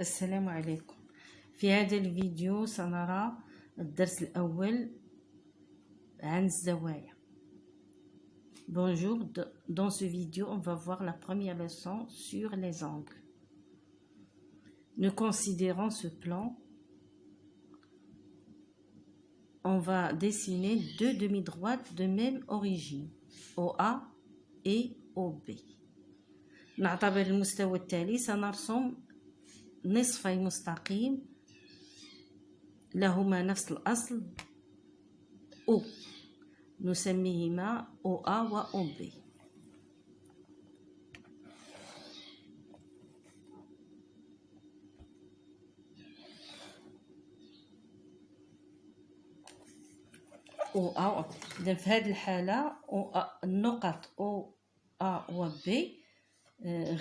السلام عليكم. في هذا الفيديو سنرى الدرس الأول عن الزوايا. Bonjour, dans ce vidéo, on va voir la première leçon sur les angles. Nous considérons ce plan. On va dessiner deux demi-droites de même origine, OA et OB. نعتبر المستوى التالي سنرسم نصفي مستقيم لهما نفس الأصل O نسميهما OA و OB. إذا في هذه الحالة النقط OA و B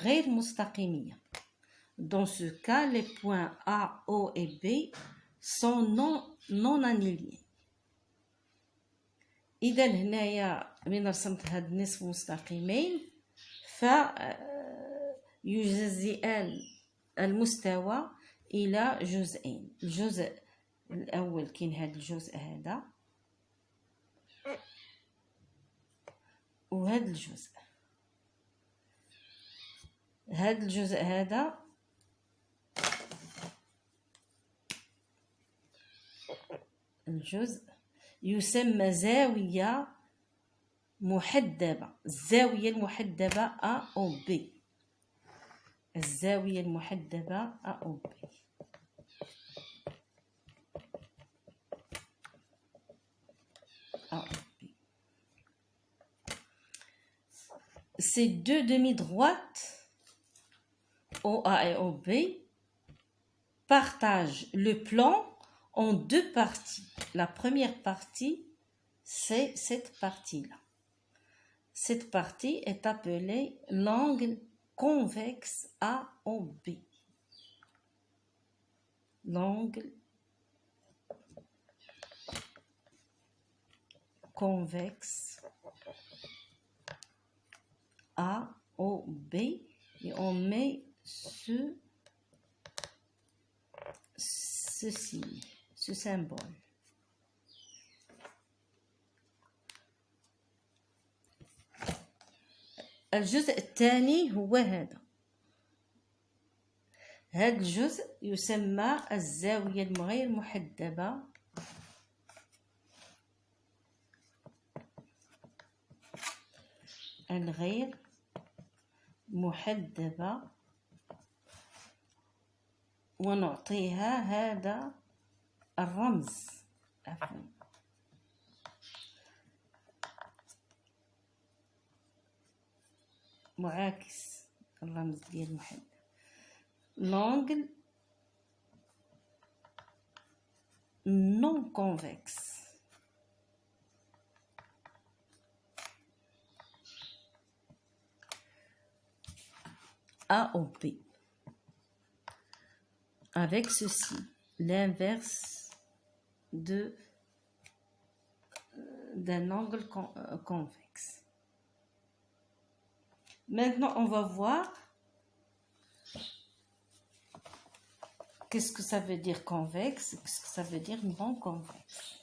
غير مستقيمية. Dans ce cas, les points A, O et B sont non alignés. إذا هنايا من رسمت هاد النصف مستقيمين فيجزئان المستوى إلى جزئين. الجزء الأول كاين هاد الجزء هذا وهاد الجزء. هاد الجزء هذا الجزء يسمى زاوية محدبة. الزاوية المحدبة A أو B. الزاوية المحدبة A أو B. Ces deux demi-droites OA et OB partagent le plan en deux parties. La première partie, c'est cette partie-là. Cette partie est appelée l'angle convexe AOB. L'angle convexe AOB. Et on met ce signe, ce symbole. الجزء الثاني هو هذا الجزء يسمى الزاوية الغير محدبة. الغير محدبة ونعطيها هذا الرمز معاكس الرمز ديال المحدب. l'angle non convexe. AOB avec ceci, l'inverse d'un angle convexe. Maintenant, on va voir qu'est-ce que ça veut dire convexe, qu'est-ce que ça veut dire non convexe.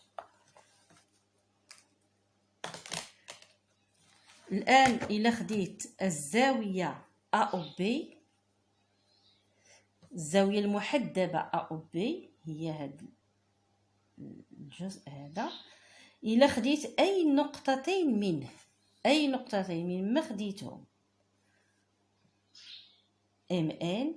الآن إلا خديت الزاوية A أو B، الزاوية المحدبة A أو B هي هذا الجزء هذا. إلا خديت أي نقطتين منه، أي نقطتين من ما خديتهم MN،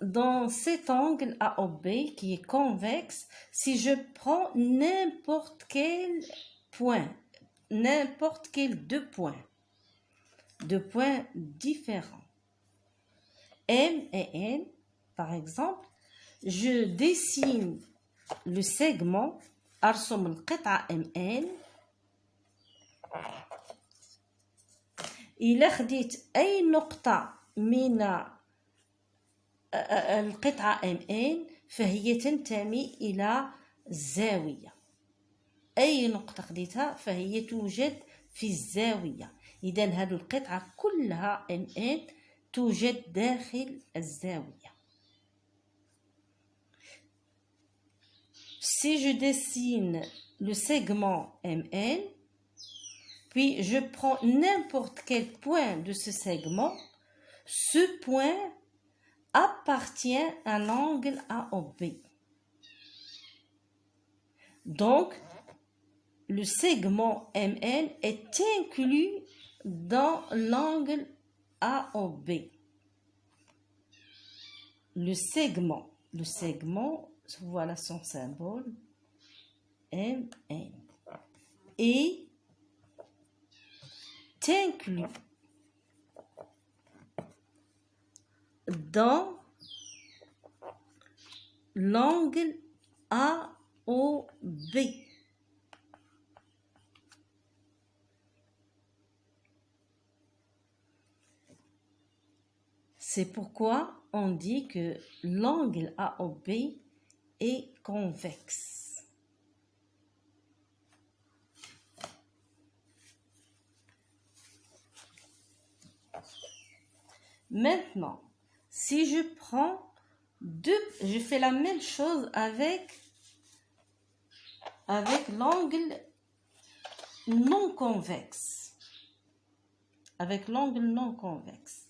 dans cet angle AOB qui est convexe, si je prends n'importe quel point, n'importe quel deux points différents, M et N par exemple, je dessine le segment أرسم القطعة MN. إلا خديت أي نقطة من القطعة MN فهي تنتمي إلى الزاوية. أي نقطة خديتها فهي توجد في الزاوية. إذا هذه القطعة كلها MN توجد داخل الزاوية. Si je dessine le segment MN, puis je prends n'importe quel point de ce segment, ce point appartient à l'angle AOB. Donc, le segment MN est inclus dans l'angle AOB. Le segment, voilà son symbole, MN, est inclus dans l'angle AOB. C'est pourquoi on dit que l'angle AOB est convexe. Maintenant, si je prends je fais la même chose avec l'angle non convexe. Avec l'angle non convexe.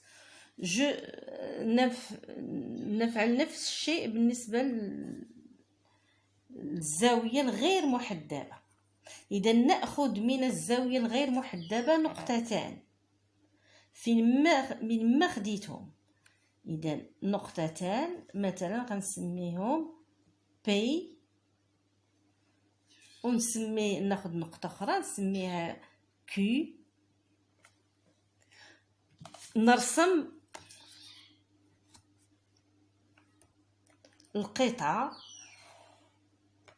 نفعل نفس الشيء بالنسبة للزاوية الغير محدبة. إذا نأخذ من الزاوية الغير محدبة نقطتان من ما خديتهم. إذا نقطتان مثلا غنسميهم P، ناخذ نقطة أخرى نسميها Q. نرسم القطعة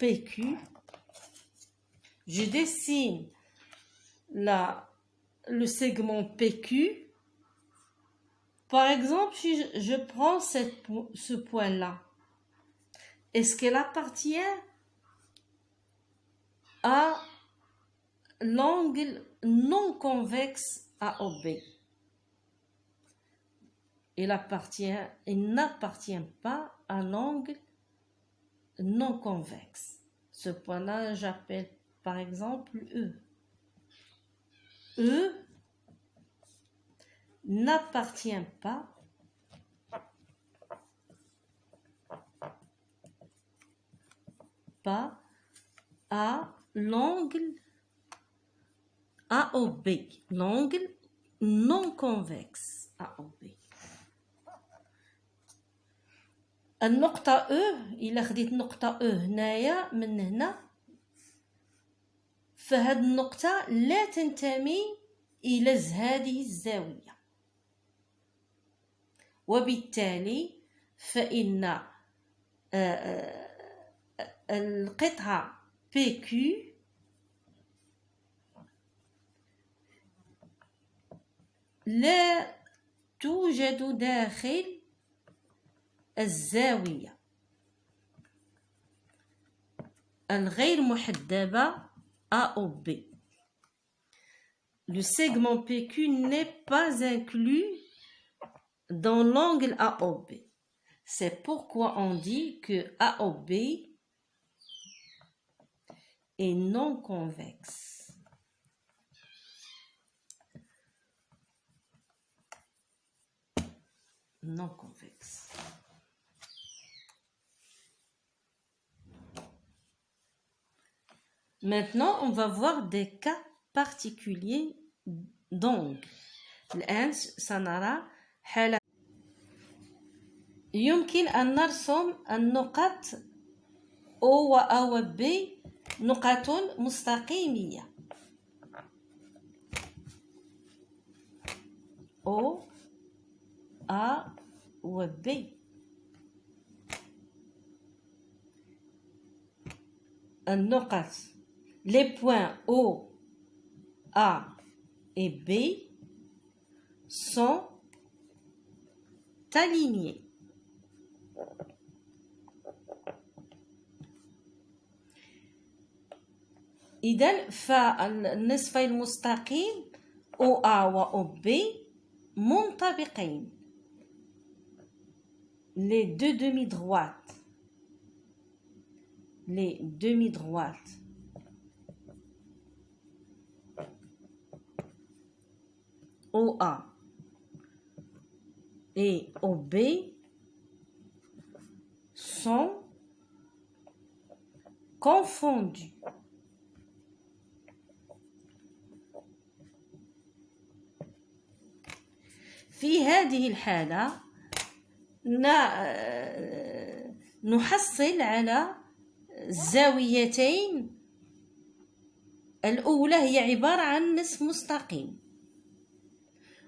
PQ. Je dessine le segment PQ. Par exemple, si je prends ce point-là, est-ce qu'elle appartient à l'angle non convexe AOB? Il n'appartient pas à l'angle non convexe. Ce point-là, j'appelle par exemple E. E n'appartient pas à l'angle AOB, l'angle non convexe AOB. النقطة E، إلا خديت نقطة E هنايا من هنا، فهاد النقطة لا تنتمي إلى هذه الزاوية، وبالتالي فإن القطعة PQ لا توجد داخل الزاوية الغير محدبة AOB. Le segment PQ n'est pas inclus dans l'angle AOB. C'est pourquoi on dit que AOB est non convexe. Non convexe. Maintenant, on va voir des cas particuliers d'angle. الآن سنرى حالة. يمكن أن نرسم النقط O و A و B نقاط مستقيمية. O A و B. النقط les points O, A et B sont alignés. إذن فالنصف المستقيم OA و OB منطبقين. Les deux demi-droites. Les demi-droites OA et OB sont confondues. في هذه الحالة نحصل على الزاويتين. الأولى هي عبارة عن نصف مستقيم،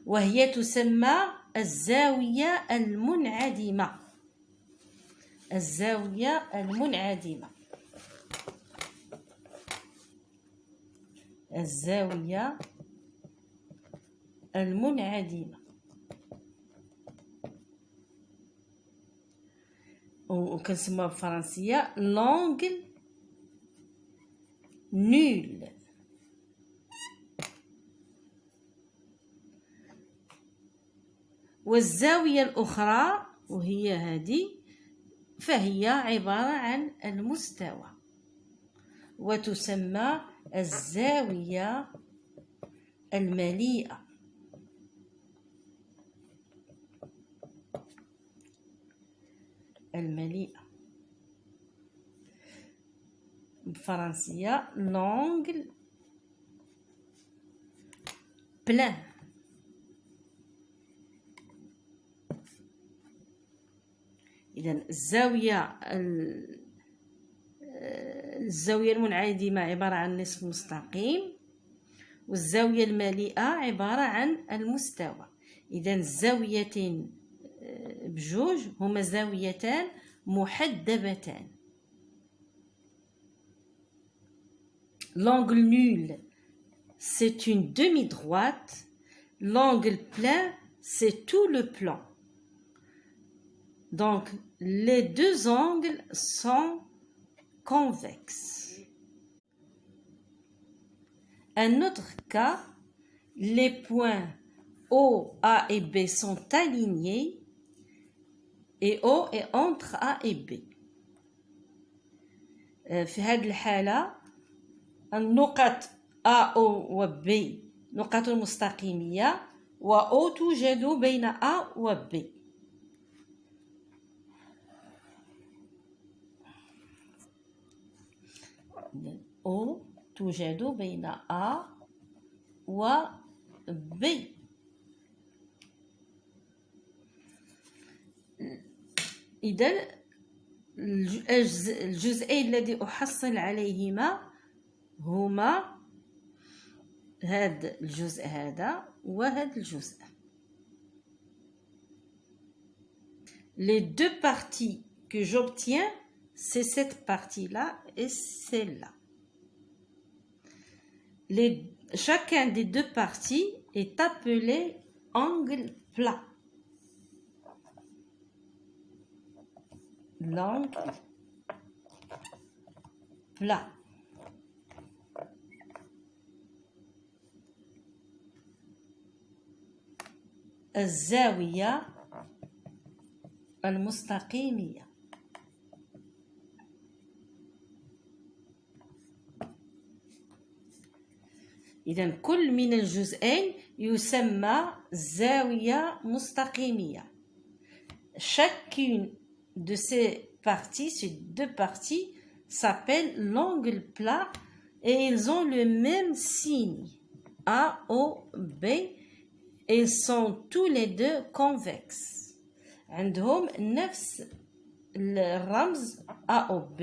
وهي تسمى الزاوية المنعدمة. الزاوية المنعدمة. الزاوية المنعدمة. وكنسموها بالفرنسية لونغل نول. والزاوية الأخرى وهي هذه فهي عبارة عن المستوى، وتسمى الزاوية المليئة. المليئة بالفرنسية لونغل بلان. إذن الزاوية المنعدمة عبارة عن نصف مستقيم، والزاوية المليئة عبارة عن المستوى. إذن الزاويتين بجوج هما زاويتان محدبتان. L'angle nul, c'est une demi-droite. L'angle plein, c'est tout le plan. Donc, les deux angles sont convexes. Un autre cas, les points O, A et B sont alignés et O est entre A et B. في هذه الحالة النقط A, O و B نقاط مستقيمية، و O توجد بين A و B. O توجد بين A و B. إذن الجزئين الذي أحصل عليهما هما هذا الجزء هذا وهذا الجزء. Les deux parties que j'obtiens, c'est cette partie-là et celle-là. Chacun des deux parties est appelé angle plat. L'angle plat. الزاوية المستقيمية. إذن كل من الجزئين يسمى زاوية مستقيمية. Chacune de ces parties, ces deux parties, s'appelle l'angle plat et ils ont le même signe A, O, B. Ils sont tous les deux convexes. عندهم نفس الرمز A و B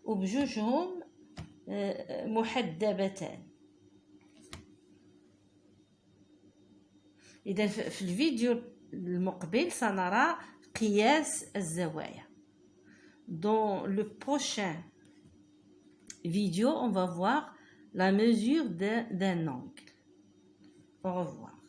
وبجوجهم محدبتان. إذا في الفيديو المقبل سنرى قياس الزوايا. Dans le prochain vidéo, on va voir la mesure d'un angle. Au revoir.